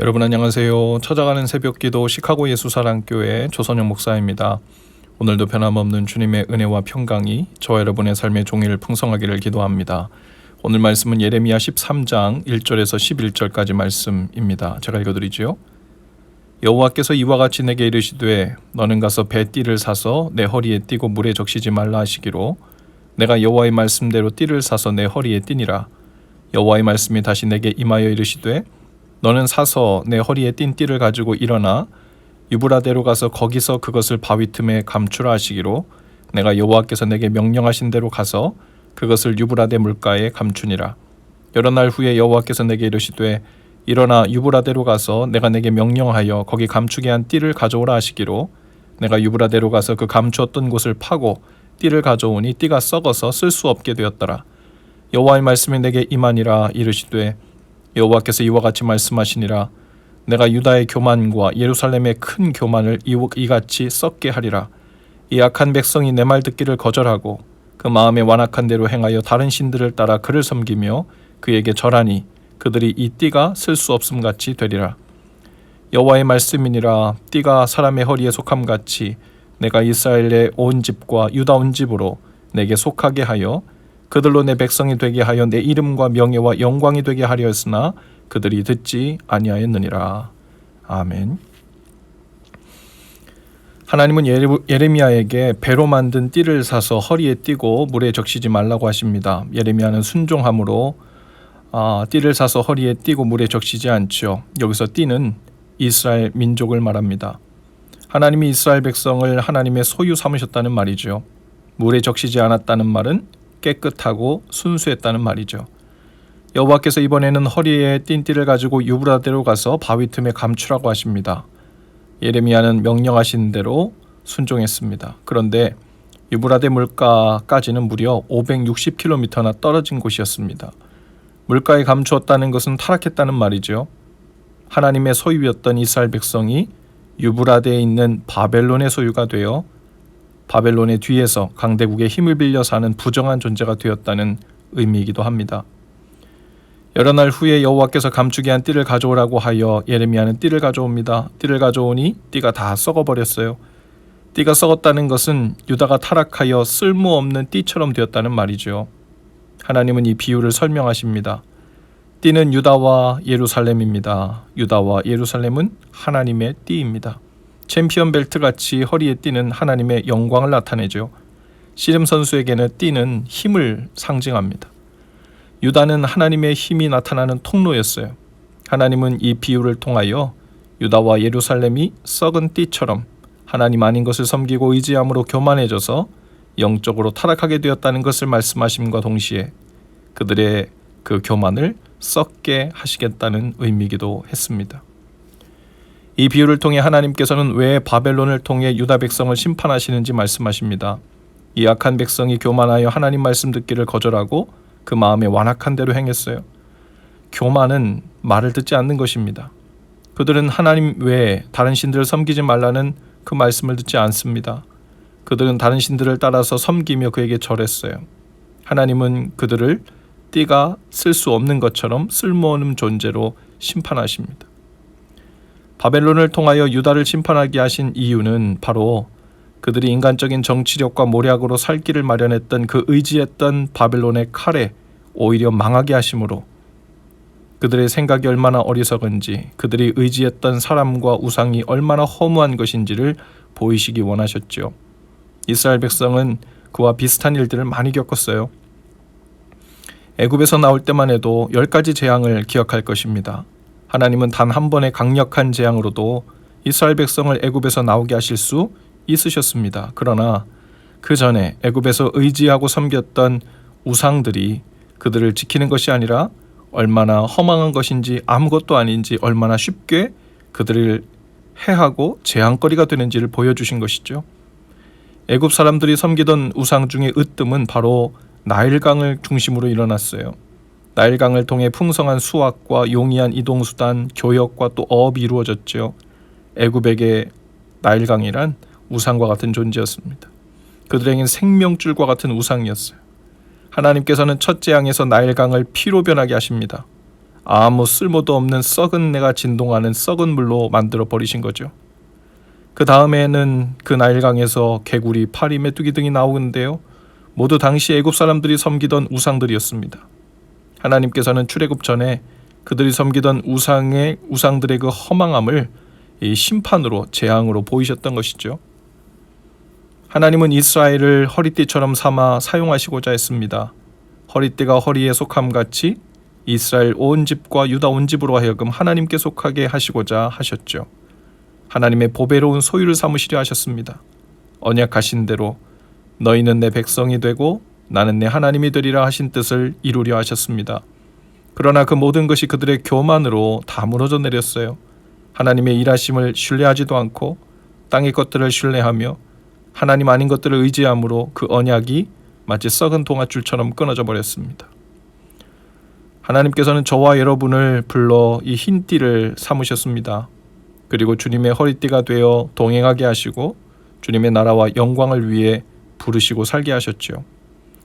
여러분 안녕하세요. 찾아가는 새벽기도 시카고 예수사랑교회 조선영 목사입니다. 오늘도 변함없는 주님의 은혜와 평강이 저와 여러분의 삶의 종일 풍성하기를 기도합니다. 오늘 말씀은 예레미야 13장 1절에서 11절까지 말씀입니다. 제가 읽어드리지요. 여호와께서 이와 같이 내게 이르시되 너는 가서 배띠를 사서 내 허리에 띠고 물에 적시지 말라 하시기로 내가 여호와의 말씀대로 띠를 사서 내 허리에 띠니라. 여호와의 말씀이 다시 내게 임하여 이르시되 너는 사서 내 허리에 띈 띠를 가지고 일어나 유브라데로 가서 거기서 그것을 바위 틈에 감추라 하시기로 내가 여호와께서 내게 명령하신 대로 가서 그것을 유브라데 물가에 감추니라. 여러 날 후에 여호와께서 내게 이르시되 일어나 유브라데로 가서 내가 내게 명령하여 거기 감추게 한 띠를 가져오라 하시기로 내가 유브라데로 가서 그 감추었던 곳을 파고 띠를 가져오니 띠가 썩어서 쓸 수 없게 되었더라. 여호와의 말씀이 내게 임하니라. 이르시되 여호와께서 이와 같이 말씀하시니라. 내가 유다의 교만과 예루살렘의 큰 교만을 이같이 썩게 하리라. 이 악한 백성이 내 말 듣기를 거절하고 그 마음에 완악한 대로 행하여 다른 신들을 따라 그를 섬기며 그에게 절하니 그들이 이 띠가 쓸 수 없음같이 되리라. 여호와의 말씀이니라. 띠가 사람의 허리에 속함같이 내가 이스라엘의 온 집과 유다 온 집으로 내게 속하게 하여 그들로 내 백성이 되게 하여 내 이름과 명예와 영광이 되게 하려 했으나 그들이 듣지 아니하였느니라. 아멘. 하나님은 예레미야에게 배로 만든 띠를 사서 허리에 띠고 물에 적시지 말라고 하십니다. 예레미야는 순종함으로 띠를 사서 허리에 띠고 물에 적시지 않죠. 여기서 띠는 이스라엘 민족을 말합니다. 하나님이 이스라엘 백성을 하나님의 소유 삼으셨다는 말이죠. 물에 적시지 않았다는 말은 깨끗하고 순수했다는 말이죠. 여호와께서 이번에는 허리에 띈 띠를 가지고 유브라데로 가서 바위 틈에 감추라고 하십니다. 예레미야는 명령하신 대로 순종했습니다. 그런데 유브라데 물가까지는 무려 560km나 떨어진 곳이었습니다. 물가에 감추었다는 것은 타락했다는 말이죠. 하나님의 소유였던 이스라엘 백성이 유브라데에 있는 바벨론의 소유가 되어 바벨론의 뒤에서 강대국의 힘을 빌려 사는 부정한 존재가 되었다는 의미이기도 합니다. 여러 날 후에 여호와께서 감추게 한 띠를 가져오라고 하여 예레미야는 띠를 가져옵니다. 띠를 가져오니 띠가 다 썩어버렸어요. 띠가 썩었다는 것은 유다가 타락하여 쓸모없는 띠처럼 되었다는 말이죠. 하나님은 이 비유를 설명하십니다. 띠는 유다와 예루살렘입니다. 유다와 예루살렘은 하나님의 띠입니다. 챔피언 벨트같이 허리에 띠는 하나님의 영광을 나타내죠. 씨름 선수에게는 띠는 힘을 상징합니다. 유다는 하나님의 힘이 나타나는 통로였어요. 하나님은 이 비유를 통하여 유다와 예루살렘이 썩은 띠처럼 하나님 아닌 것을 섬기고 의지함으로 교만해져서 영적으로 타락하게 되었다는 것을 말씀하심과 동시에 그들의 그 교만을 썩게 하시겠다는 의미이기도 했습니다. 이 비유를 통해 하나님께서는 왜 바벨론을 통해 유다 백성을 심판하시는지 말씀하십니다. 이 악한 백성이 교만하여 하나님 말씀 듣기를 거절하고 그 마음에 완악한 대로 행했어요. 교만은 말을 듣지 않는 것입니다. 그들은 하나님 외에 다른 신들을 섬기지 말라는 그 말씀을 듣지 않습니다. 그들은 다른 신들을 따라서 섬기며 그에게 절했어요. 하나님은 그들을 띠가 쓸 수 없는 것처럼 쓸모없는 존재로 심판하십니다. 바벨론을 통하여 유다를 심판하게 하신 이유는 바로 그들이 인간적인 정치력과 모략으로 살 길을 마련했던 그 의지했던 바벨론의 칼에 오히려 망하게 하심으로 그들의 생각이 얼마나 어리석은지 그들이 의지했던 사람과 우상이 얼마나 허무한 것인지를 보이시기 원하셨죠. 이스라엘 백성은 그와 비슷한 일들을 많이 겪었어요. 애굽에서 나올 때만 해도 10가지 재앙을 기억할 것입니다. 하나님은 단 한 번의 강력한 재앙으로도 이스라엘 백성을 애굽에서 나오게 하실 수 있으셨습니다. 그러나 그 전에 애굽에서 의지하고 섬겼던 우상들이 그들을 지키는 것이 아니라 얼마나 허망한 것인지 아무것도 아닌지 얼마나 쉽게 그들을 해하고 재앙거리가 되는지를 보여주신 것이죠. 애굽 사람들이 섬기던 우상 중에 으뜸은 바로 나일강을 중심으로 일어났어요. 나일강을 통해 풍성한 수확과 용이한 이동수단, 교역과 또 어업이 이루어졌죠. 애굽에게 나일강이란 우상과 같은 존재였습니다. 그들에겐 생명줄과 같은 우상이었어요. 하나님께서는 첫 재앙에서 나일강을 피로 변하게 하십니다. 아무 쓸모도 없는 썩은 내가 진동하는 썩은 물로 만들어 버리신 거죠. 그 다음에는 그 나일강에서 개구리, 파리, 메뚜기 등이 나오는데요. 모두 당시 애굽 사람들이 섬기던 우상들이었습니다. 하나님께서는 출애굽 전에 그들이 섬기던 우상들의 그 허망함을 이 심판으로, 재앙으로 보이셨던 것이죠. 하나님은 이스라엘을 허리띠처럼 삼아 사용하시고자 했습니다. 허리띠가 허리에 속함 같이 이스라엘 온 집과 유다 온 집으로 하여금 하나님께 속하게 하시고자 하셨죠. 하나님의 보배로운 소유를 삼으시려 하셨습니다. 언약하신 대로 너희는 내 백성이 되고 나는 내 하나님이 되리라 하신 뜻을 이루려 하셨습니다. 그러나 그 모든 것이 그들의 교만으로 다 무너져 내렸어요. 하나님의 일하심을 신뢰하지도 않고 땅의 것들을 신뢰하며 하나님 아닌 것들을 의지함으로 그 언약이 마치 썩은 동아줄처럼 끊어져 버렸습니다. 하나님께서는 저와 여러분을 불러 이 흰 띠를 삼으셨습니다. 그리고 주님의 허리띠가 되어 동행하게 하시고 주님의 나라와 영광을 위해 부르시고 살게 하셨죠.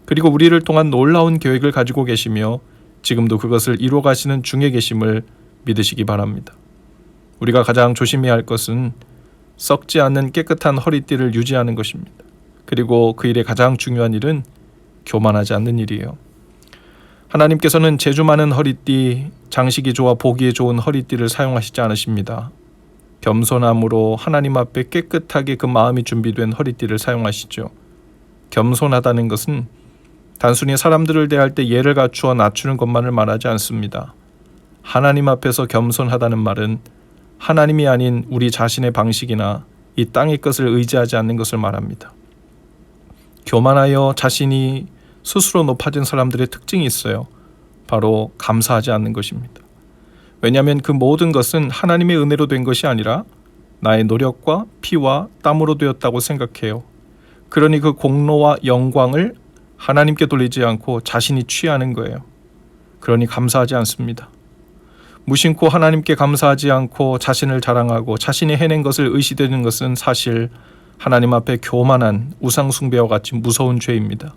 그리고 우리를 통한 놀라운 계획을 가지고 계시며 지금도 그것을 이루어 가시는 중에 계심을 믿으시기 바랍니다. 우리가 가장 조심해야 할 것은 썩지 않는 깨끗한 허리띠를 유지하는 것입니다. 그리고 그 일의 가장 중요한 일은 교만하지 않는 일이에요. 하나님께서는 재주 많은 허리띠, 장식이 좋아 보기에 좋은 허리띠를 사용하시지 않으십니다. 겸손함으로 하나님 앞에 깨끗하게 그 마음이 준비된 허리띠를 사용하시죠. 겸손하다는 것은 단순히 사람들을 대할 때 예를 갖추어 낮추는 것만을 말하지 않습니다. 하나님 앞에서 겸손하다는 말은 하나님이 아닌 우리 자신의 방식이나 이 땅의 것을 의지하지 않는 것을 말합니다. 교만하여 자신이 스스로 높아진 사람들의 특징이 있어요. 바로 감사하지 않는 것입니다. 왜냐하면 그 모든 것은 하나님의 은혜로 된 것이 아니라 나의 노력과 피와 땀으로 되었다고 생각해요. 그러니 그 공로와 영광을 하나님께 돌리지 않고 자신이 취하는 거예요. 그러니 감사하지 않습니다. 무심코 하나님께 감사하지 않고 자신을 자랑하고 자신이 해낸 것을 의시되는 것은 사실 하나님 앞에 교만한 우상 숭배와 같이 무서운 죄입니다.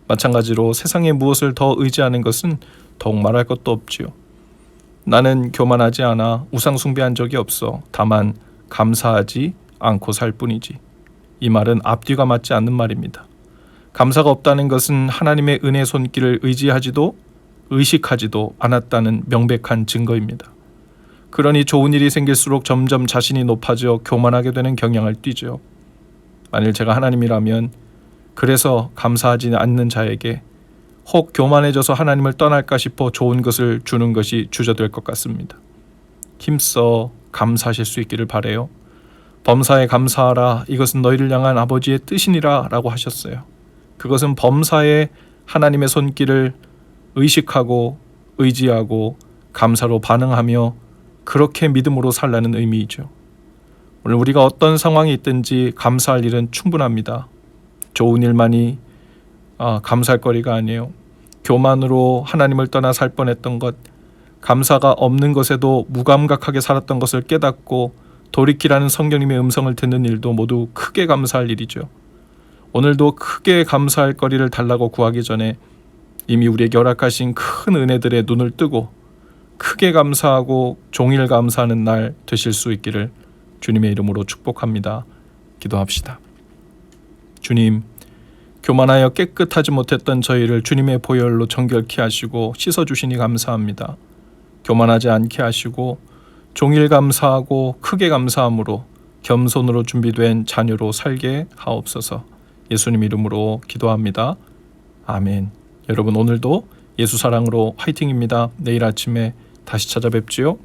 마찬가지로 세상에 무엇을 더 의지하는 것은 더욱 말할 것도 없지요. 나는 교만하지 않아 우상 숭배한 적이 없어. 다만 감사하지 않고 살 뿐이지. 이 말은 앞뒤가 맞지 않는 말입니다. 감사가 없다는 것은 하나님의 은혜 손길을 의지하지도 의식하지도 않았다는 명백한 증거입니다. 그러니 좋은 일이 생길수록 점점 자신이 높아져 교만하게 되는 경향을 띠죠. 만일 제가 하나님이라면 그래서 감사하지 않는 자에게 혹 교만해져서 하나님을 떠날까 싶어 좋은 것을 주는 것이 주저될 것 같습니다. 힘써 감사하실 수 있기를 바라요. 범사에 감사하라. 이것은 너희를 향한 아버지의 뜻이니라 라고 하셨어요. 그것은 범사에 하나님의 손길을 의식하고 의지하고 감사로 반응하며 그렇게 믿음으로 살라는 의미이죠. 오늘 우리가 어떤 상황이 있든지 감사할 일은 충분합니다. 좋은 일만이 감사할 거리가 아니에요. 교만으로 하나님을 떠나 살 뻔했던 것, 감사가 없는 것에도 무감각하게 살았던 것을 깨닫고 돌이키라는 성령님의 음성을 듣는 일도 모두 크게 감사할 일이죠. 오늘도 크게 감사할 거리를 달라고 구하기 전에 이미 우리에게 허락하신 큰 은혜들의 눈을 뜨고 크게 감사하고 종일 감사하는 날 되실 수 있기를 주님의 이름으로 축복합니다. 기도합시다. 주님, 교만하여 깨끗하지 못했던 저희를 주님의 보혈로 정결케 하시고 씻어주시니 감사합니다. 교만하지 않게 하시고 종일 감사하고 크게 감사함으로 겸손으로 준비된 자녀로 살게 하옵소서. 예수님 이름으로 기도합니다. 아멘. 여러분 오늘도 예수 사랑으로 화이팅입니다. 내일 아침에 다시 찾아뵙지요.